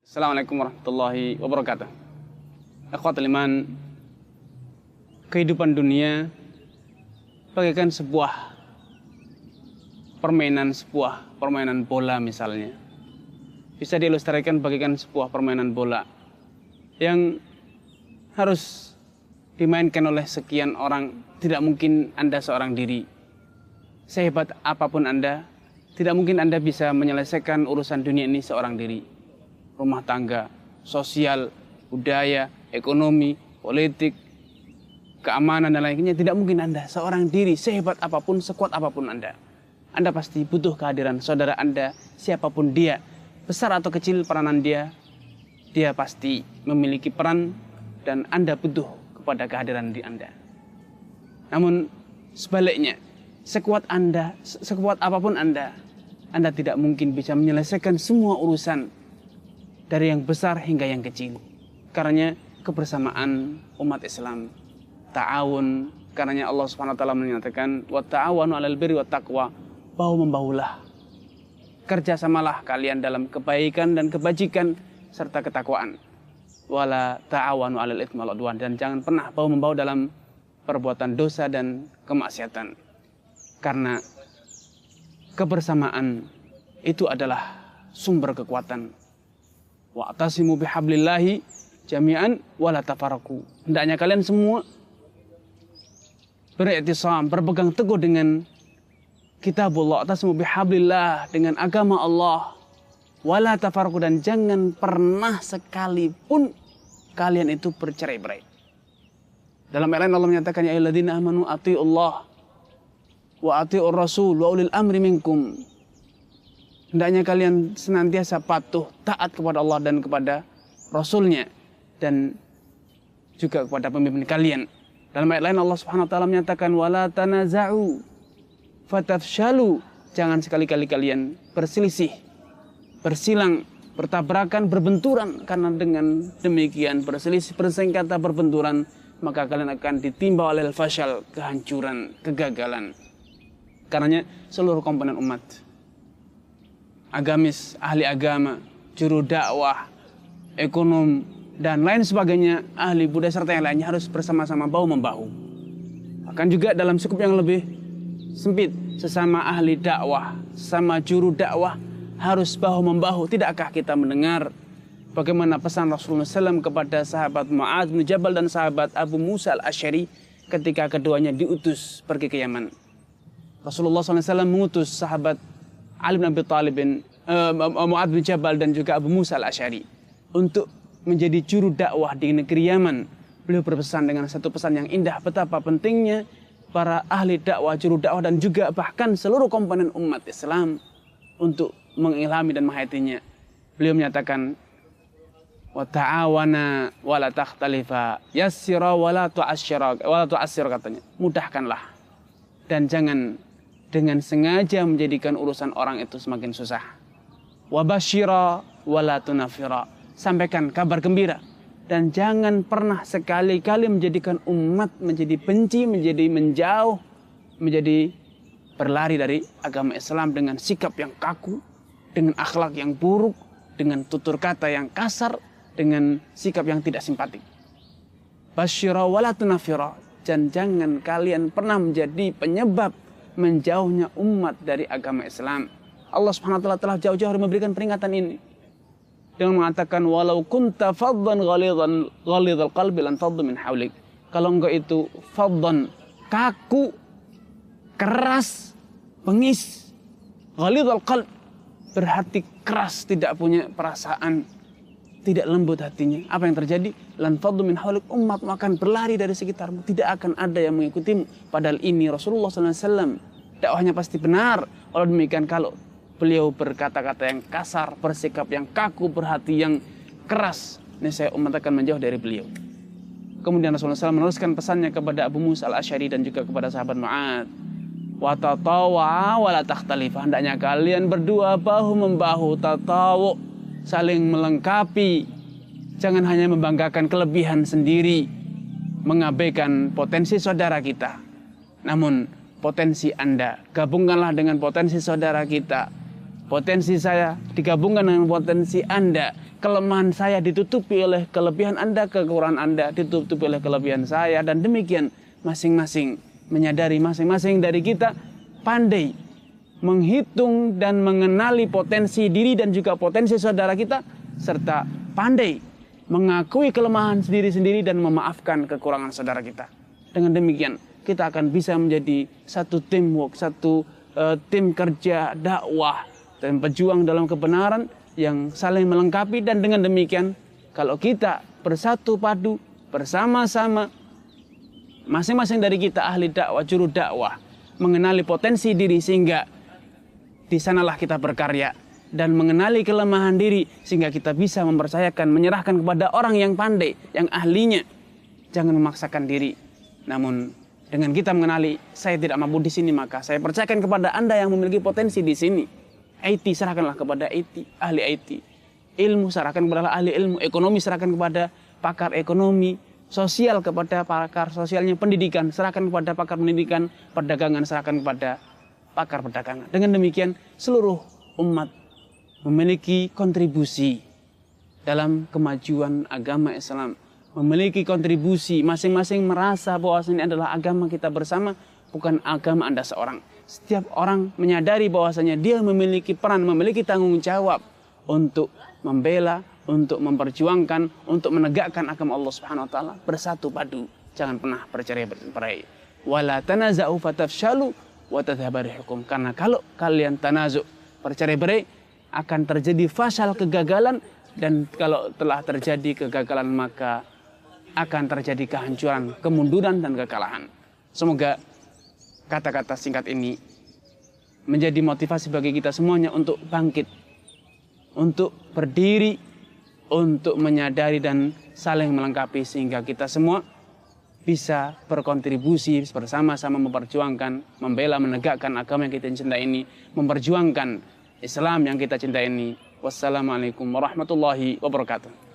Assalamualaikum warahmatullahi wabarakatuh. Akhwatul iman, kehidupan dunia bagaikan sebuah permainan bola misalnya. Bisa diilustrasikan bagaikan sebuah permainan bola yang harus dimainkan oleh sekian orang. Tidak mungkin Anda seorang diri. Sehebat apapun Anda, tidak mungkin Anda bisa menyelesaikan urusan dunia ini seorang diri. Rumah tangga, sosial, budaya, ekonomi, politik, keamanan dan lainnya, tidak mungkin Anda seorang diri sehebat apapun, sekuat apapun Anda. Anda pasti butuh kehadiran saudara Anda, siapapun dia, besar atau kecil peranan dia pasti memiliki peran dan Anda butuh kepada kehadiran di Anda. Namun sebaliknya, sekuat apapun Anda tidak mungkin bisa menyelesaikan semua urusan dari yang besar hingga yang kecil. Karena kebersamaan umat Islam, ta'awun, karena Allah Subhanahu wa taala menyatakan wa ta'awanu 'alal birri wat taqwa, bahu-membahulah. Kerjasamalah kalian dalam kebaikan dan kebajikan serta ketakwaan. Wala ta'awanu 'alal itsmi wal 'udwan, dan jangan pernah bahu-membahu dalam perbuatan dosa dan kemaksiatan. Karena kebersamaan itu adalah sumber kekuatan. Wa'tasimu bihablillahi jami'an wala tafarraqu. Hendaknya kalian semua beriktisam, berpegang teguh dengan kitabullah, wa'tasimu bihablillah, dengan agama Allah, wala tafarraqu, dan jangan pernah sekalipun kalian itu bercerai-berai. Dalam ayat lain Allah menyatakan, ya ayyuhalladzina amanu athi'ullah wa athi'ur rasul wa ulil amri minkum. Hendaknya kalian senantiasa patuh, taat kepada Allah dan kepada Rasulnya, dan juga kepada pemimpin kalian. Dalam ayat lain Allah Subhanahu wa taala menyatakan wala tanaza'u fatafshalu, jangan sekali-kali kalian berselisih, bersilang, bertabrakan, berbenturan, karena dengan demikian berselisih, bersengketa, berbenturan, maka kalian akan ditimpa oleh al-fashal, kehancuran, kegagalan. Karenanya seluruh komponen umat, agamis, ahli agama, juru dakwah, ekonom, dan lain sebagainya, ahli budaya serta yang lainnya harus bersama-sama bahu-membahu. Akan juga dalam skup yang lebih sempit, sesama ahli dakwah, sesama juru dakwah harus bahu-membahu. Tidakkah kita mendengar bagaimana pesan Rasulullah SAW kepada sahabat Mu'adz bin Jabal dan sahabat Abu Musa al-Asy'ari ketika keduanya diutus pergi ke Yaman? Rasulullah SAW mengutus sahabat Ali bin Abi Thalib, Mu'adz bin Jabal dan juga Abu Musa al-Asy'ari untuk menjadi juru dakwah di negeri Yaman. Beliau berpesan dengan satu pesan yang indah, betapa pentingnya para ahli dakwah, juru dakwah, dan juga bahkan seluruh komponen umat Islam untuk mengilhami dan menghayatinya. Beliau menyatakan wa ta'awana wa la takhtalifa, yassira wa la tu'assira, katanya, mudahkanlah dan jangan dengan sengaja menjadikan urusan orang itu semakin susah. Wabashira wala tunafira, sampaikan kabar gembira dan jangan pernah sekali-kali menjadikan umat menjadi benci, menjadi menjauh, menjadi berlari dari agama Islam dengan sikap yang kaku, dengan akhlak yang buruk, dengan tutur kata yang kasar, dengan sikap yang tidak simpatik. Bashira wala tunafira, dan jangan kalian pernah menjadi penyebab menjauhnya umat dari agama Islam. Allah Subhanahu wa taala telah jauh-jauh memberikan peringatan ini dengan mengatakan walau kunta faddan ghalidhal qalbi lan faddu min haulik. Kalau engkau itu faddan, kaku, keras, bengis, ghalidhal qalb, berhati keras, tidak punya perasaan, tidak lembut hatinya, apa yang terjadi? Lan faddu min haulik, umat akan berlari dari sekitarmu, tidak akan ada yang mengikutimu. Padahal ini Rasulullah SAW dakwahnya pasti benar. Walau demikian, kalau beliau berkata-kata yang kasar, bersikap yang kaku, berhati yang keras, niscaya umat akan menjauh dari beliau. Kemudian Rasulullah SAW meneruskan pesannya kepada Abu Musa al-Asy'ari dan juga kepada sahabat Mu'adz. Wa tatawa wa la takhtalifa, hendaknya kalian berdua bahu-membahu, tatawu, saling melengkapi. Jangan hanya membanggakan kelebihan sendiri, mengabaikan potensi saudara kita. Namun potensi Anda gabungkanlah dengan potensi saudara kita. potensi saya digabungkan dengan potensi Anda, kelemahan saya ditutupi oleh kelebihan Anda, kekurangan Anda ditutupi oleh kelebihan saya, dan demikian masing-masing menyadari, masing-masing dari kita pandai menghitung dan mengenali potensi diri dan juga potensi saudara kita, serta pandai mengakui kelemahan sendiri-sendiri dan memaafkan kekurangan saudara kita. Dengan demikian kita akan bisa menjadi satu teamwork, satu tim kerja dakwah dan pejuang dalam kebenaran yang saling melengkapi. Dan dengan demikian kalau kita bersatu padu bersama-sama, masing-masing dari kita ahli dakwah, juru dakwah, mengenali potensi diri sehingga di sanalah kita berkarya, dan mengenali kelemahan diri sehingga kita bisa mempercayakan, menyerahkan kepada orang yang pandai, yang ahlinya. Jangan memaksakan diri. Namun dengan kita mengenali saya tidak mampu di sini, maka saya percayakan kepada Anda yang memiliki potensi di sini. IT serahkanlah kepada IT, ahli IT. Ilmu serahkan kepada ahli ilmu. Ekonomi serahkan kepada pakar ekonomi. Sosial kepada pakar sosialnya. Pendidikan serahkan kepada pakar pendidikan. Perdagangan serahkan kepada pakar perdagangan. Dengan demikian seluruh umat memiliki kontribusi dalam kemajuan agama Islam. Memiliki kontribusi, masing-masing merasa bahwa ini adalah agama kita bersama, bukan agama Anda seorang. Setiap orang menyadari bahwasanya dia memiliki peran, memiliki tanggung jawab untuk membela, untuk memperjuangkan, untuk menegakkan agama Allah Subhanahu wa taala. Bersatu padu, jangan pernah bercerai-berai. Wala tanaza'u fatafshalu wa tadhhabu rihukum. Karena kalau kalian tanazu', bercerai-berai, akan terjadi fasal, kegagalan, dan kalau telah terjadi kegagalan maka akan terjadi kehancuran, kemunduran, dan kekalahan. Semoga kata-kata singkat ini menjadi motivasi bagi kita semuanya untuk bangkit, untuk berdiri, untuk menyadari dan saling melengkapi sehingga kita semua bisa berkontribusi bersama-sama memperjuangkan, membela, menegakkan agama yang kita cintai ini, memperjuangkan Islam yang kita cintai ini. Wassalamualaikum warahmatullahi wabarakatuh.